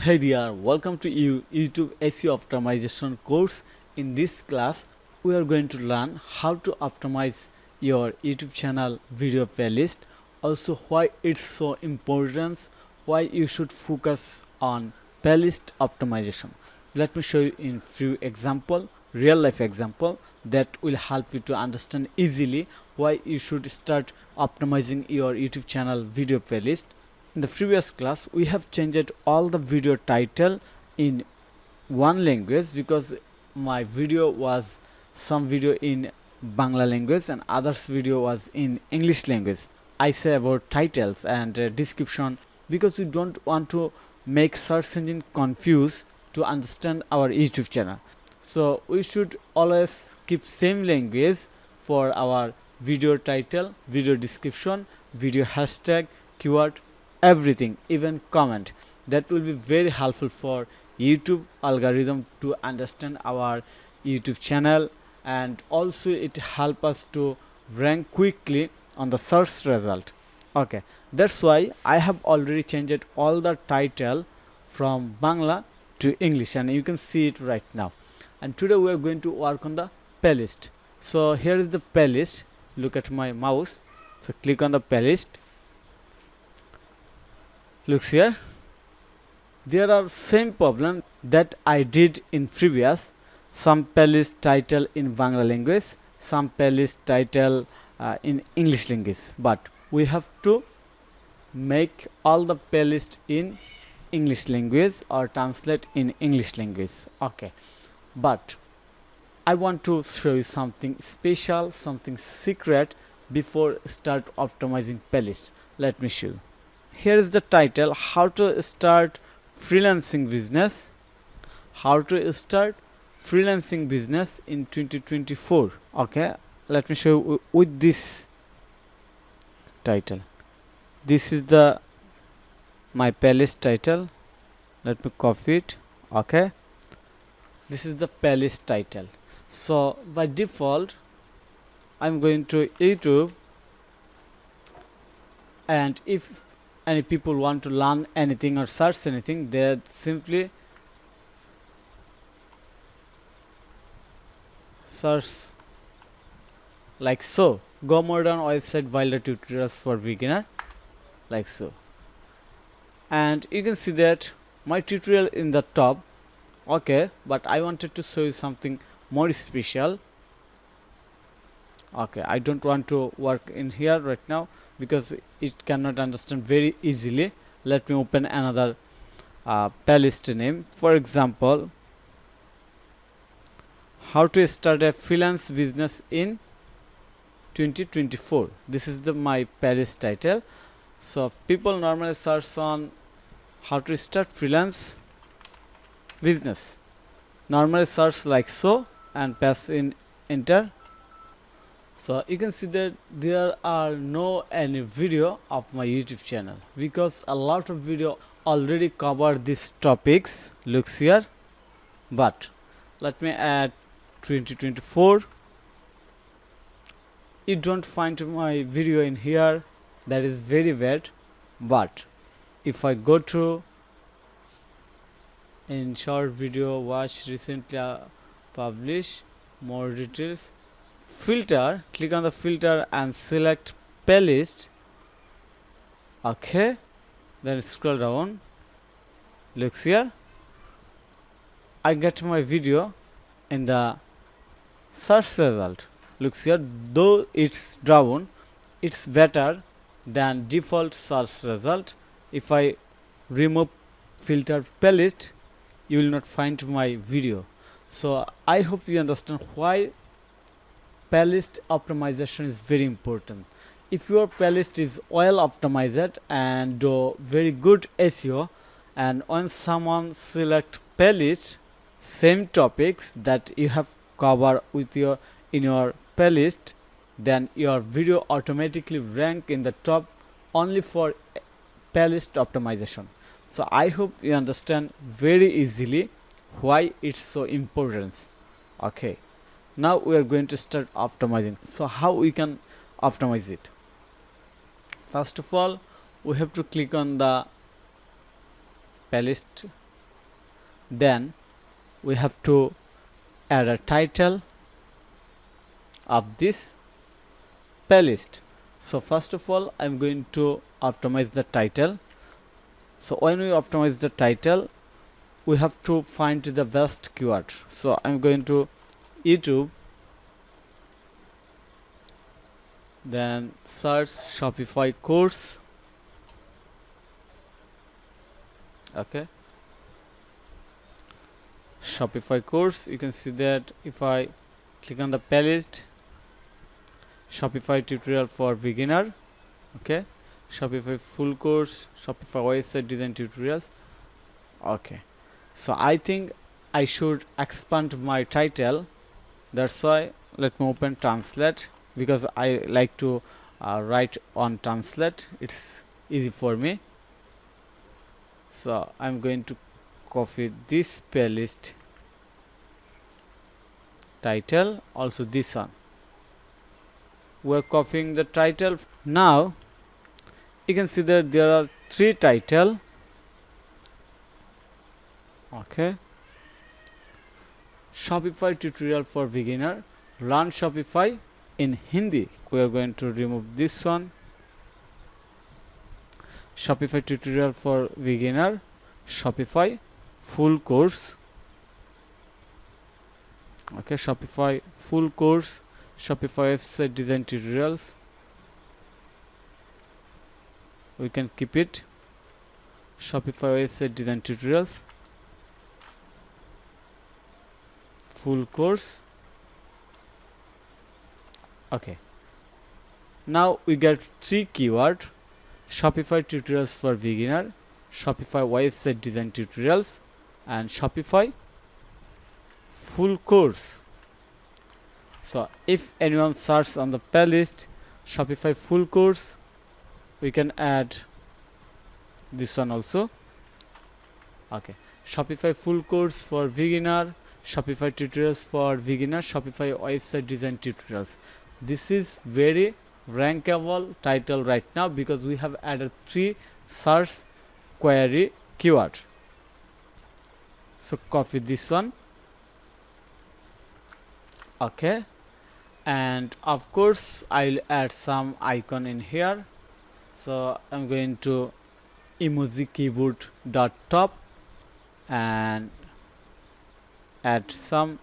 Hey there, welcome to YouTube SEO optimization course. In this class, we are going to learn how to optimize your YouTube channel video playlist. Also, why it's so important, why you should focus on playlist optimization. Let me show you in few example, real life example that will help you to understand easily why you should start optimizing your YouTube channel video playlist. In the previous class, we have changed all the video title in one language because my video was some video in Bangla language and others video was in English language. I say about titles and description because we don't want to make search engine confused to understand our YouTube channel. So we should always keep same language for our video title, video description, video hashtag, keyword, everything, even comment. That will be very helpful for YouTube algorithm to understand our YouTube channel, and also it help us to rank quickly on the search result. Okay, that's why I have already changed all the title from Bangla to English, and you can see it right now. And today we are going to work on the playlist. So here is the playlist. Look at my mouse. So click on the playlist. Looks here. There are same problem that I did in previous. Some playlist title in Bangla language, some playlist title in English language. But we have to make all the playlist in English language or translate in English language. Okay. But I want to show you something special, something secret before start optimizing playlist. Let me show you. Here is the title: how to start freelancing business. How to start freelancing business in 2024. Okay, let me show you with this title. This is the my playlist title. Let me copy it. Okay, this is the playlist title. So by default, I'm going to YouTube, and if any people want to learn anything or search anything, they simply search like so. Go modern website Wilder tutorials for beginner, like so. And you can see that my tutorial in the top. Okay, but I wanted to show you something more special. Okay, I don't want to work in here right now because it cannot understand very easily. Let me open another playlist name. For example, how to start a freelance business in 2024. This is the my playlist title. So people normally search on how to start freelance business. Normally search like so and press in enter. So you can see that there are no any video of my YouTube channel because a lot of video already cover these topics. Looks here, but let me add 2024. You don't find my video in here. That is very bad. But if I go to in short video, watch recently published, more details, filter, click on the filter and select playlist. Okay, then scroll down. Looks here, I get my video in the search result. Looks here, though it's down, it's better than default search result. If I remove filter playlist, you will not find my video. So I hope you understand why playlist optimization is very important. If your playlist is well optimized and do very good SEO, and when someone select playlist same topics that you have covered with your in your playlist, then your video automatically rank in the top only for playlist optimization. So I hope you understand very easily why it's so important. Okay, now we are going to start optimizing. So how we can optimize it? First of all, we have to click on the playlist Then we have to add a title of this playlist. So first of all, I'm going to optimize the title. So when we optimize the title, we have to find the best keyword. So I'm going to YouTube, then search Shopify course. Okay, Shopify course. You can see that if I click on the playlist, Shopify tutorial for beginner. Okay, Shopify full course, Shopify website design tutorials. Okay, so I think I should expand my title. That's why let me open translate, because I like to write on translate. It's easy for me. So I'm going to copy this playlist title, also this one. We're copying the title. Now you can see that there are 3 title. Okay, Shopify tutorial for beginner, learn Shopify in Hindi. We are going to remove this one. Shopify tutorial for beginner, Shopify full course. Okay, Shopify full course, Shopify website design tutorials. We can keep it. Shopify website design tutorials full course. Okay, now we get 3 keyword: Shopify tutorials for beginner, Shopify website design tutorials, and Shopify full course. So if anyone searches on the playlist Shopify full course, we can add this one also. Okay, Shopify full course for beginner, Shopify tutorials for beginner, Shopify website design tutorials. This is very rankable title right now because we have added 3 search query keyword. So copy this one. Okay, and of course I'll add some icon in here. So I'm going to emoji keyboard dot top and add some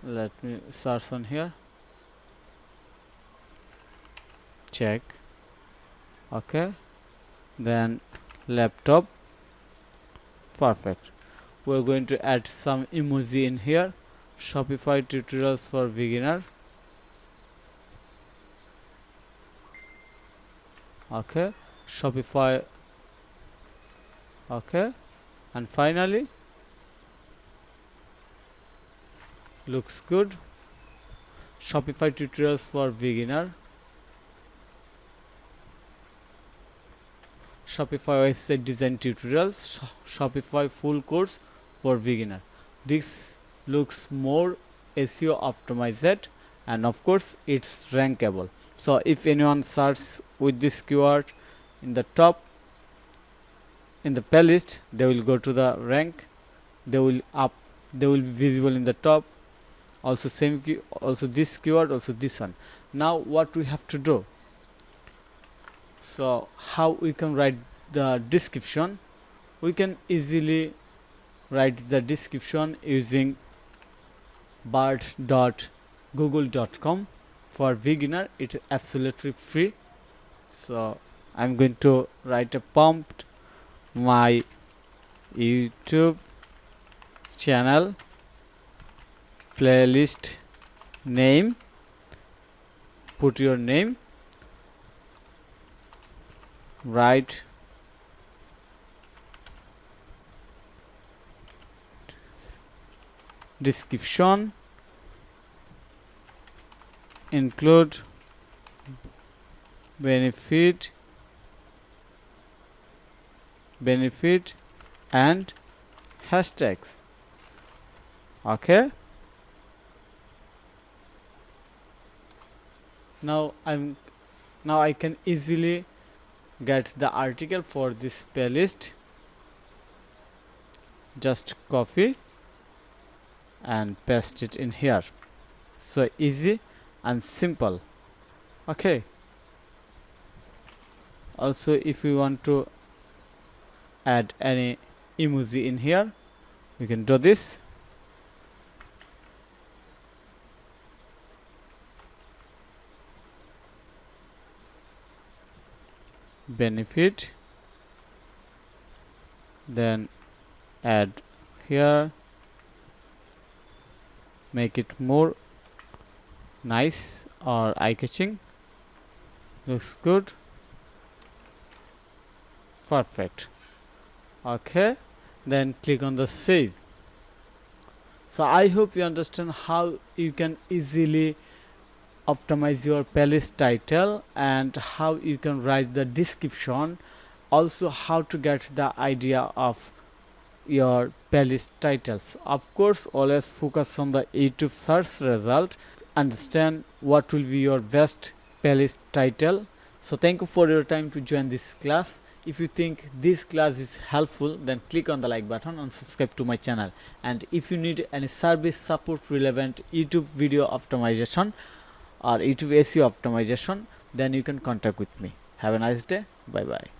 let me search on here, check. Okay, then laptop, perfect. We're going to add some emoji in here. Shopify tutorials for beginner. Okay, Shopify. Okay, and finally looks good, Shopify tutorials for beginner, Shopify website design tutorials, Shopify full course for beginner. This looks more SEO optimized, and of course it's rankable. So if anyone searches with this keyword in the top in the playlist, they will go to the rank, they will be visible in the top. Also same also this keyword, also this one. Now what we have to do, so how we can write the description? We can easily write the description using bard.google.com. for beginner it's absolutely free. So I'm going to write a prompt: my YouTube channel playlist name, put your name, write description, include benefit and hashtags. Okay, now Now I can easily get the article for this playlist. Just copy and paste it in here. So easy and simple. Okay. Also, if you want to add any emoji in here, you can do this. Benefit, then add here, make it more nice or eye-catching. Looks good. Perfect. Okay, then click on the save. So I hope you understand how you can easily optimize your playlist title and how you can write the description, also how to get the idea of your playlist titles. Of course, always focus on the YouTube search result, understand what will be your best playlist title. So thank you for your time to join this class. If you think this class is helpful, then click on the like button and subscribe to my channel. And if you need any service support relevant YouTube video optimization or YouTube SEO optimization, then you can contact with me. Have a nice day. Bye bye.